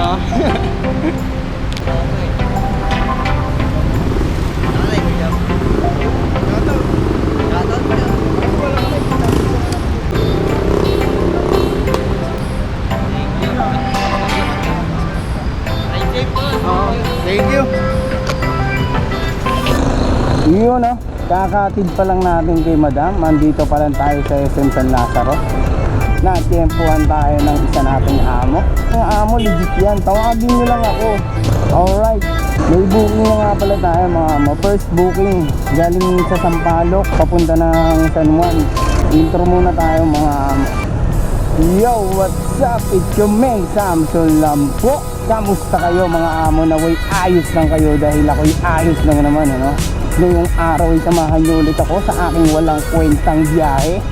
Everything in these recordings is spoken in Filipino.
Thank you. Yun kakatid pa lang natin kay madam. Andito pa lang tayo sa SM San Lazaro. Natiyempuhan tayo ng isa nating amo. Ang amo legit yan, tawagin nyo lang ako. Alright, may booking na nga pala tayo mga amo. First booking galing sa Sampaloc papunta ng San Juan. Intro muna tayo mga amo. Yo, what's up? It's your main Samson Lampo. Kamusta kayo mga amo? Naway ayos lang kayo dahil ako'y ayos lang naman Ngayong araw ay samahan nyo ulit ako sa aking walang kwentang biyahe.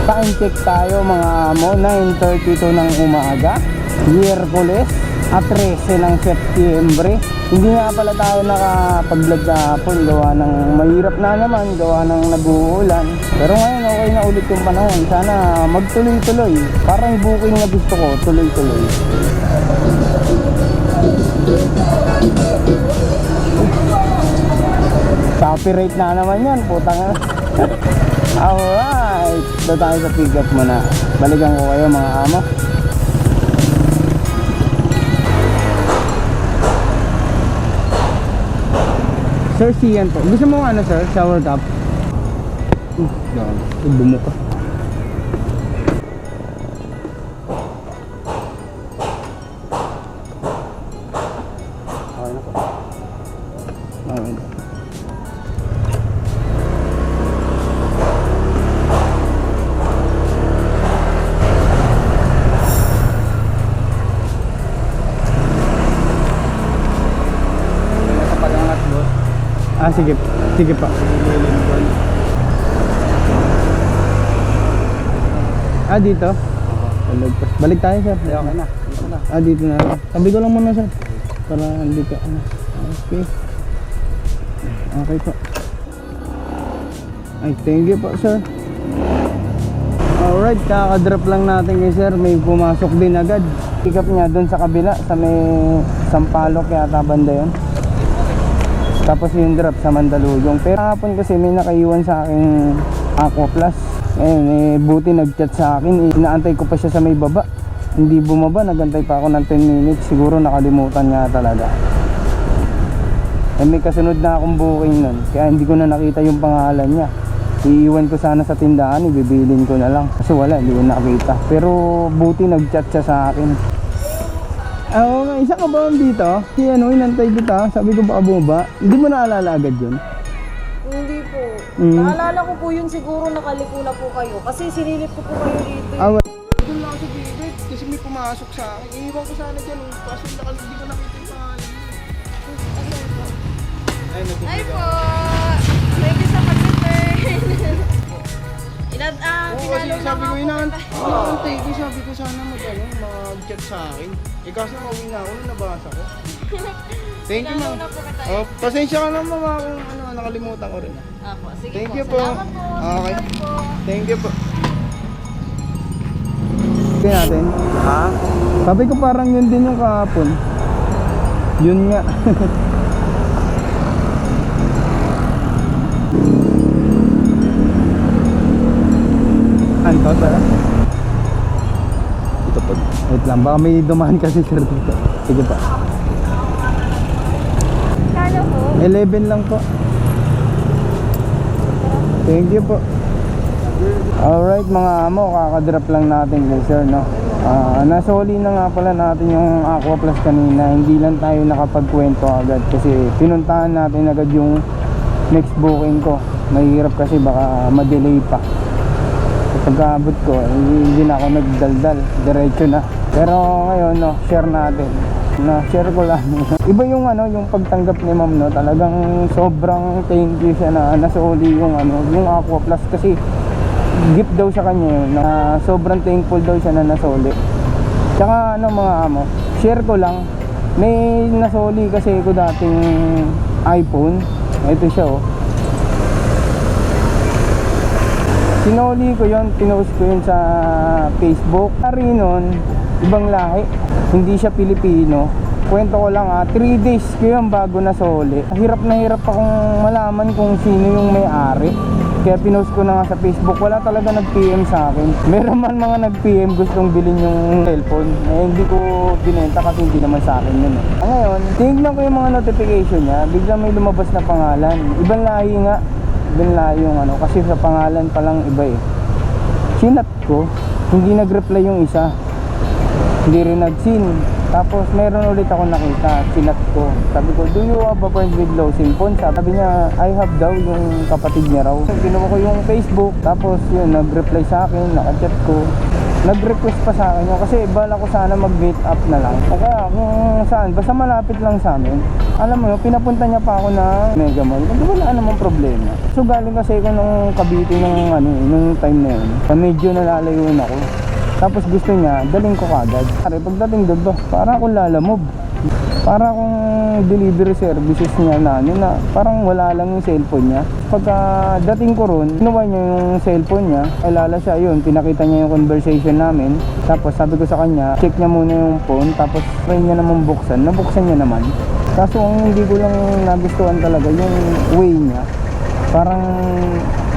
Time check tayo mga amo, 9:32 ng umaga, Miyerkules at 13 ng Setyembre. Hindi nga pala tayo nakapag-vlog kahapon, gawa ng mahirap na naman, gawa ng nag-uulan. Pero ngayon okay na ulit yung panahon, sana magtuloy-tuloy. Parang booking na gusto ko, tuloy-tuloy. Copyright na naman yan, putang. Alright, doon tayo sa pick up muna. Balikan ko kayo mga amo. Sir, siyan po. Gusto mo sir? Shower cup? Bumuka. Okay na po. Okay na. Sige, sige pa. Dito? Balik tayo sir. Okay na. Dito na. Tabi ko lang muna sir. Para hindi ka Okay. Okay po. Ay, thank you po sir. Alright, kakadrop lang natin kay sir. May pumasok din agad. Pick up niya doon sa kabila. Sa may Sampaloc yata banda yun. Tapos yung drop sa Mandaluyong. Pero hapon kasi may nakaiwan sa aking Aqua Plus. Buti nag-chat sa akin. Inaantay ko pa siya sa may baba. Hindi bumaba, nagantay pa ako ng 10 minutes. Siguro nakalimutan niya talaga. May kasunod na akong booking nun. Kaya hindi ko na nakita yung pangalan niya. Iiwan ko sana sa tindahan, ibibilin ko na lang. Kasi wala, hindi ko nakita. Pero buti nag-chat siya sa akin. Isa ka ba dito? Si inantay kita. Sabi ko baka bumaba. Hindi mo naalala agad yun? Hindi po. Naalala ko po yun, siguro nakaliko na po kayo. Kasi sinilip ko po kayo dito. Doon lang ako sa bibig. Kasi may pumasok sa akin. Iiwan ko sana dyan. Kaso hindi ko nakita yung pangalan niya. Ay po! Thank you sa pag-return. Pinalo na sabi ko ako. inaantay ko. Sabi ko sana mag-chat sa akin. Kaso nauwi na ako, nabasa ko. Thank you ma'am. Pasensya ka na ma'am kung nakalimutan ko rin. Apo, sige Thank po. you po. Salamat po. Okay. Salamat po. Thank you po. Okay natin. Sabi ko parang yun din yung kahapon. Yun nga. Anto, tara. Ito po. Wait lang, baka may dumaan kasi sir dito. Sige pa. Kano po? 11 lang po. Thank you po. Alright mga amo, kakadrop lang natin kay sir nasoli na nga pala natin yung Aqua Plus kanina. Hindi lang tayo nakapagkwento agad kasi pinuntahan natin agad yung next booking ko. Mahirap kasi baka ma-delay pa. Pagkaabot ko, hindi na ako nagdaldal, diretso na. Pero ngayon, share natin. Share ko lang. Iba yung yung pagtanggap ni ma'am, talagang sobrang thank you siya na nasuli yung yung Aqua Plus kasi gift daw sa kanya yun, na sobrang thankful daw siya na nasuli. Tsaka mga amo, share ko lang. May nasuli kasi ko dating iPhone. Ito siya Sinuli ko yun, pinost ko yun sa Facebook. Ari nun, ibang lahi. Hindi siya Pilipino. Kwento ko lang 3 days ko yung bago na soli. Hirap na hirap akong malaman kung sino yung may-ari. Kaya pinost ko na nga sa Facebook, wala talaga nag-PM sa akin. Meron man mga nag-PM gustong bilhin yung cellphone. Hindi ko binenta kasi hindi naman sa akin yun. Ngayon, tingnan ko yung mga notification niya, bigla may lumabas na pangalan. Ibang lahi nga. Ibang lahi yung kasi sa pangalan pa lang iba eh. Sinat ko, hindi nag-reply yung isa. Hindi rin nag-sin. Tapos meron ulit ako nakita, sinat ko. Sabi ko, do you have a friend with low cellphone? Sabi niya, I have daw, yung kapatid niya raw. Kinuha ko yung Facebook, tapos yun, nag-reply sa akin, nakachat ko. Nag-request pa sa akin yun, kasi bala ko sana mag-meet up na lang. O kaya kung saan, basta malapit lang sa amin. Alam mo yun, pinapunta niya pa ako na Mega Mall. Hindi wala namang problema. So galing kasi ako nung Cavite nung time na yun. Medyo nalalayuan ako. Tapos gusto niya, daling ko kagad. Pagdating doon, para akong lalamove. Para akong delivery services niya na parang wala lang yung cellphone niya. Pagka dating ko ron, kinuha niya yung cellphone niya. Alala siya yun, pinakita niya yung conversation namin. Tapos sabi ko sa kanya, check niya muna yung phone. Tapos try niya naman buksan. Nabuksan niya naman. Kaso ang hindi ko lang nagustuhan talaga yung way niya. Parang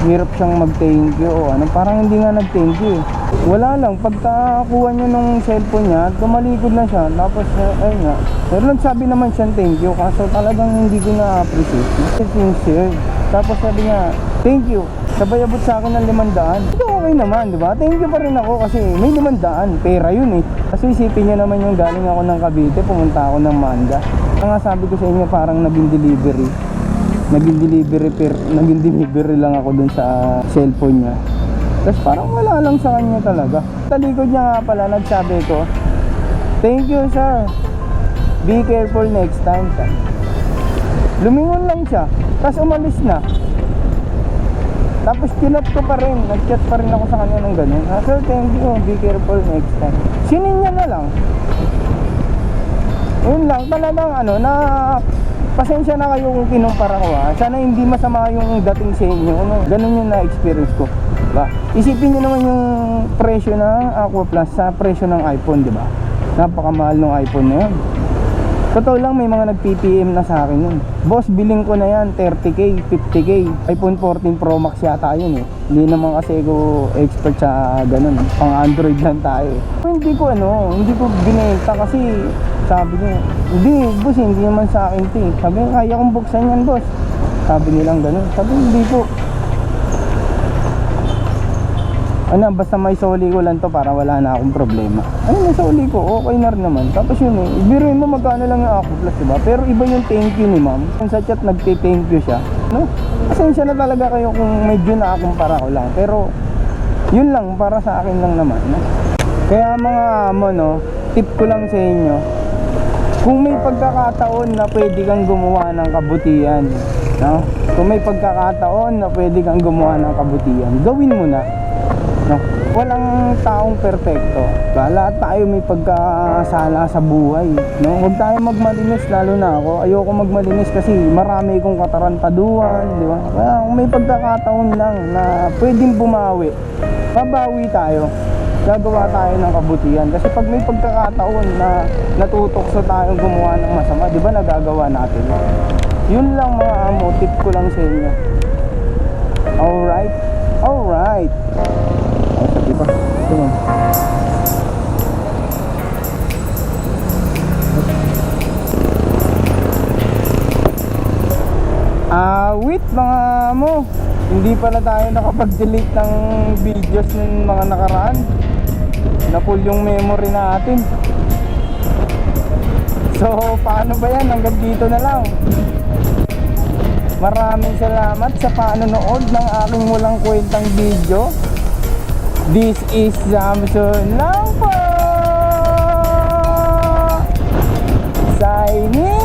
hirap siyang mag-thank you o parang hindi nga nag-thank you. Wala lang, pagkakuha niya nung cellphone niya, tumalikod na siya, tapos ayun nga. Pero nagsabi naman siya thank you, kaso talagang hindi ko na-appreciate. Sincere. Tapos sabi niya, thank you. Sabay abot sa akin ng 500. Ito okay naman, di ba? Thank you pa rin ako kasi may 500. Pera yun eh. Kasi isipin niyo naman yung galing ako ng Cavite, pumunta ako ng Manda. Kaya nga sabi ko sa inyo, parang naging delivery lang ako dun sa cellphone niya. Tapos parang wala lang sa kanya talaga. Talikod niya nga pala, nagsabi ko, thank you sir, be careful next time. Lumingon lang siya, tapos umalis na. Tapos kinat ko pa rin, nag-chat pa rin ako sa kanya ng ganun. Sir, thank you, be careful next time. Sinin niya na lang. Yun lang, talagang pasensya na kayo kung kinumpara ko Sana hindi masama yung dating sa inyo. Ganun yung na-experience ko. Diba? Isipin nyo naman yung presyo ng Aqua Plus sa presyo ng iPhone, di ba? Napakamahal ng iPhone na yun. Totoo lang, may mga nag-PPM na sa akin yun. Boss, biling ko na yan, 30k, 50k. iPhone 14 Pro Max yata yun eh. Hindi naman kasi ko expert sa ganun. Pang Android lang tayo eh. Hindi ko binenta kasi sabi niya, hindi boss, hindi naman sa akin ito eh. Sabi niya, kaya kong buksan yan boss. Sabi nilang ganun. Sabi hindi ko. Basta may soli ko lang to para wala na akong problema. May soli ko, okay na rin naman. Tapos yun eh, ibiruin mo magkano lang yung Aqua Plus, diba? Pero iba yung thank you ni ma'am. Sa chat nagte-thank you siya, no? Pasensya na talaga kayo kung medyo nakakumpara ko lang. Pero yun lang, para sa akin lang naman, no? Kaya mga amo, tip ko lang sa inyo, kung may pagkakataon na pwede kang gumawa ng kabutihan, no? Kung may pagkakataon na pwede kang gumawa ng kabutihan, gawin mo na. No? Walang taong perpekto. Lahat tayo may pagkasala sa buhay, no? Huwag tayo magmalinis, lalo na ako. Ayoko magmalinis kasi marami kong katarantaduhan, di ba? Kaya kung may pagkakataon lang na pwedeng bumawi, babawi tayo. Gagawa tayo ng kabutihan. Kasi pag may pagkakataon na natutokso tayong gumawa ng masama, di ba nagagawa natin? Yun lang mga amo, tip ko lang sa inyo. Alright? Alright. Sabi pa. Ito mo. Wait mga amo. Hindi pala tayo nakapag-delete ng videos ng mga nakaraan. Na-full yung memory natin. So, paano ba yan? Hanggang dito na lang. Maraming salamat sa panonood ng aking walang kwentang video. This is Samson lang po. Signing